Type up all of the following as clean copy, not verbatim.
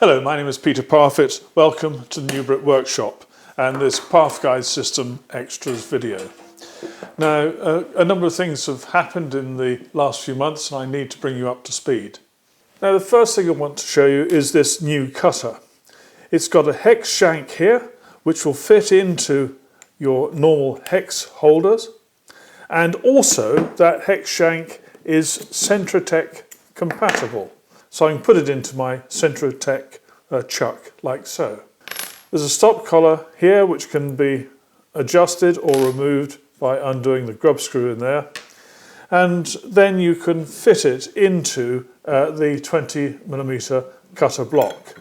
Hello, my name is Peter Parfit. Welcome to the new Brit workshop and this Parf Guide System extras video. Now, a number of things have happened in the last few months and I need to bring you up to speed. Now, the first thing I want to show you is this new cutter. It's got a hex shank here, which will fit into your normal hex holders. And also, that hex shank is Centrotech compatible. So I can put it into my Centrotech chuck like so. There's a stop collar here which can be adjusted or removed by undoing the grub screw in there. And then you can fit it into the 20mm cutter block.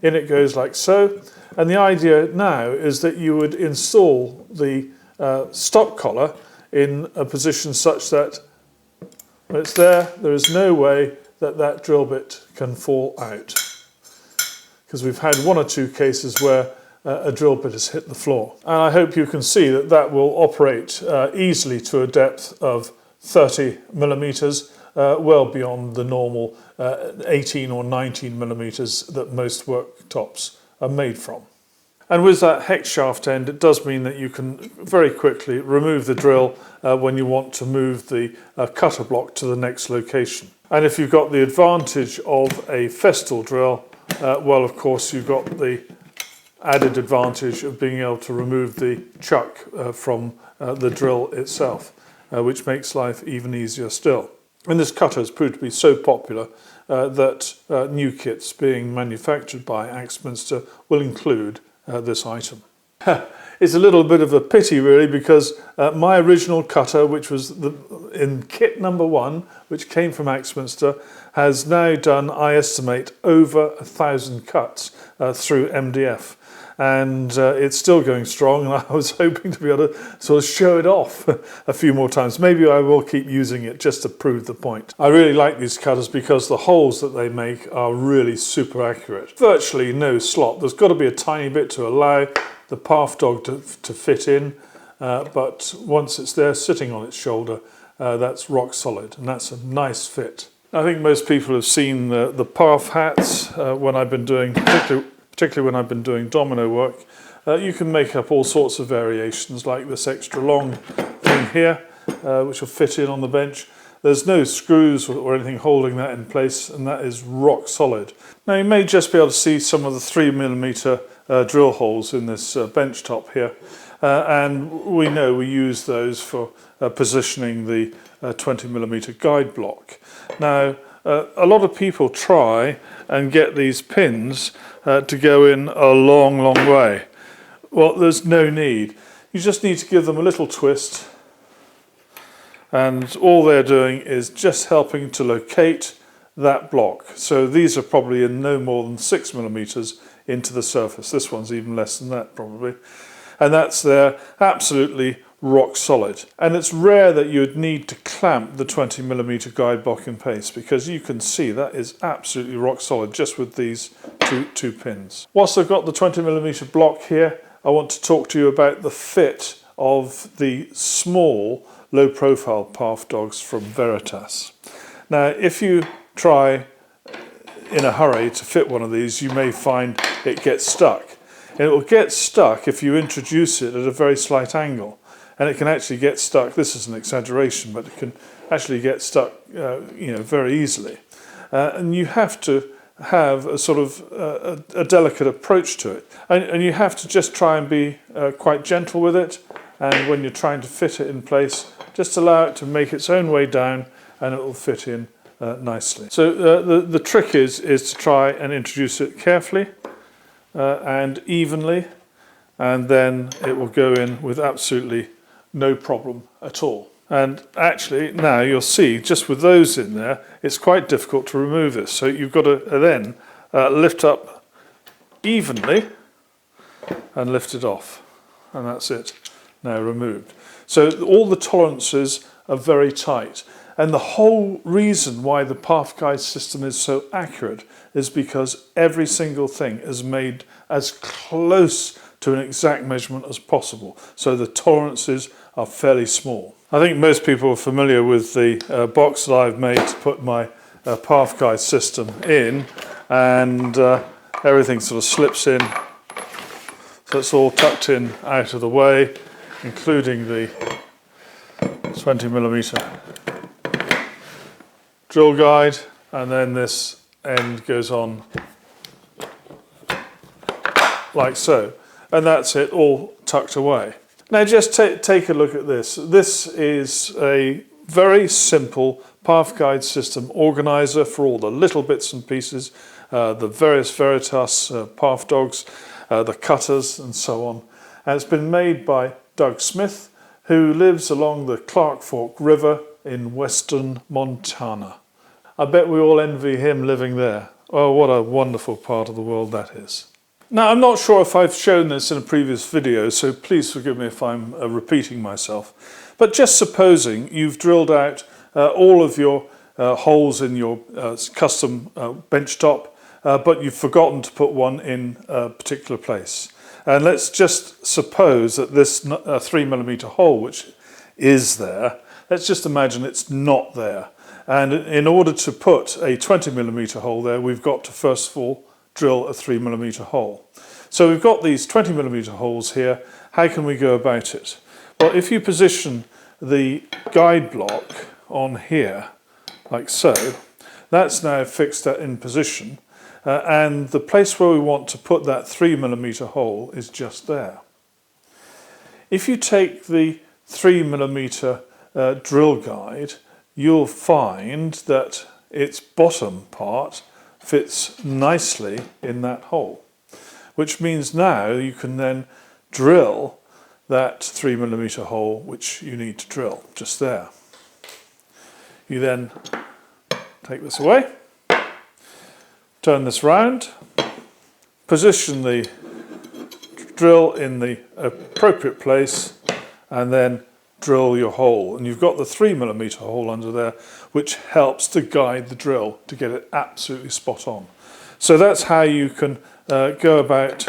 In it goes like so. And the idea now is that you would install the stop collar in a position such that when it's there, there is no way that drill bit can fall out. Because we've had one or two cases where a drill bit has hit the floor. And I hope you can see that that will operate easily to a depth of 30mm, well beyond the normal 18 or 19mm that most worktops are made from. And with that hex shaft end, it does mean that you can very quickly remove the drill when you want to move the cutter block to the next location. And if you've got the advantage of a festal drill, well, of course, you've got the added advantage of being able to remove the chuck from the drill itself, which makes life even easier still. And this cutter has proved to be so popular that new kits being manufactured by Axminster will include this item. It's a little bit of a pity really, because my original cutter, which was in kit number 1, which came from Axminster, has now done, I estimate, over 1,000 cuts through MDF. And it's still going strong, and I was hoping to be able to sort of show it off a few more times. Maybe I will keep using it just to prove the point. I really like these cutters because the holes that they make are really super accurate. Virtually no slot. There's got to be a tiny bit to allow the Parf dog to fit in, but once it's there sitting on its shoulder, that's rock solid, and that's a nice fit. I think most people have seen the Parf hats when I've been doing, particularly when I've been doing domino work. You can make up all sorts of variations, like this extra long thing here, which will fit in on the bench. There's no screws or anything holding that in place, and that is rock solid. Now, you may just be able to see some of the 3mm drill holes in this bench top here, and we know we use those for positioning the 20mm guide block. Now, a lot of people try and get these pins to go in a long way. Well, there's no need. You just need to give them a little twist, and all they're doing is just helping to locate that block. So these are probably in no more than 6mm into the surface. This one's even less than that probably. And that's there, absolutely rock solid. And it's rare that you would need to clamp the 20mm guide block in place, because you can see that is absolutely rock solid just with these two pins. Whilst I've got the 20mm block here, I want to talk to you about the fit of the small low profile Parf dogs from Veritas. Now, if you try in a hurry to fit one of these, you may find it gets stuck. And it will get stuck if you introduce it at a very slight angle. And it can actually get stuck, this is an exaggeration, but it can actually get stuck very easily. And you have to have a sort of a delicate approach to it. And you have to just try and be quite gentle with it. And when you're trying to fit it in place, just allow it to make its own way down, and it will fit in nicely. So the trick is to try and introduce it carefully and evenly, and then it will go in with absolutely no problem at all. And actually now you'll see, just with those in there, it's quite difficult to remove this. So you've got to then lift up evenly and lift it off, and that's it, now removed. So all the tolerances are very tight. And the whole reason why the Parf Guide system is so accurate is because every single thing is made as close to an exact measurement as possible. So the tolerances are fairly small. I think most people are familiar with the box that I've made to put my Parf Guide system in. and everything sort of slips in, so it's all tucked in out of the way, including the 20mm drill guide, and then this end goes on like so, and that's it, all tucked away. Now just take a look at this. This is a very simple Parf Guide System organizer for all the little bits and pieces, the various Veritas Parf dogs, the cutters and so on. And it's been made by Doug Smith, who lives along the Clark Fork River in western Montana. I bet we all envy him living there. Oh, what a wonderful part of the world that is. Now, I'm not sure if I've shown this in a previous video, so please forgive me if I'm repeating myself. But just supposing you've drilled out all of your holes in your custom bench top, but you've forgotten to put one in a particular place. And let's just suppose that this 3mm hole, which is there, let's just imagine it's not there. And in order to put a 20mm hole there, we've got to first of all drill a 3mm hole. So we've got these 20mm holes here. How can we go about it? Well, if you position the guide block on here, like so, that's now fixed in position, and the place where we want to put that 3mm hole is just there. If you take the 3mm drill guide, you'll find that its bottom part fits nicely in that hole, which means now you can then drill that 3mm hole which you need to drill just there. You then take this away, turn this round, position the drill in the appropriate place, and then drill your hole. And you've got the 3mm hole under there, which helps to guide the drill to get it absolutely spot on. So that's how you can go about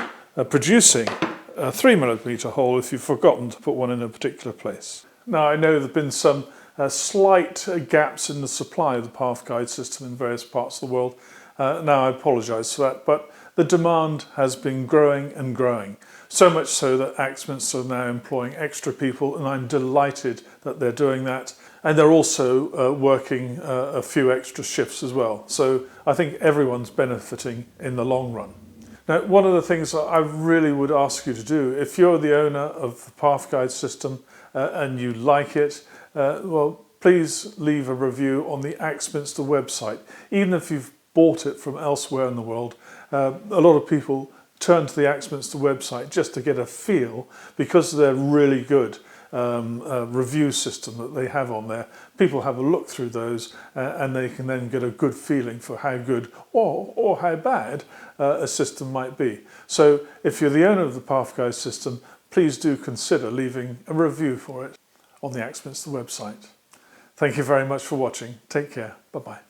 producing a 3mm hole if you've forgotten to put one in a particular place. Now, I know there have been some slight gaps in the supply of the Parf Guide System in various parts of the world. Now, I apologise for that, but the demand has been growing and growing. So much so that Axminster are now employing extra people, and I'm delighted that they're doing that. And they're also working a few extra shifts as well. So I think everyone's benefiting in the long run. Now, one of the things that I really would ask you to do, if you're the owner of the Parf Guide System and you like it, well, please leave a review on the Axminster website. Even if you've bought it from elsewhere in the world, a lot of people turn to the Axminster website just to get a feel, because they're really good review system that they have on there. People have a look through those and they can then get a good feeling for how good or how bad a system might be. So if you're the owner of the Parf Guide System, please do consider leaving a review for it on the Axminster website. Thank you very much for watching. Take care. Bye-bye.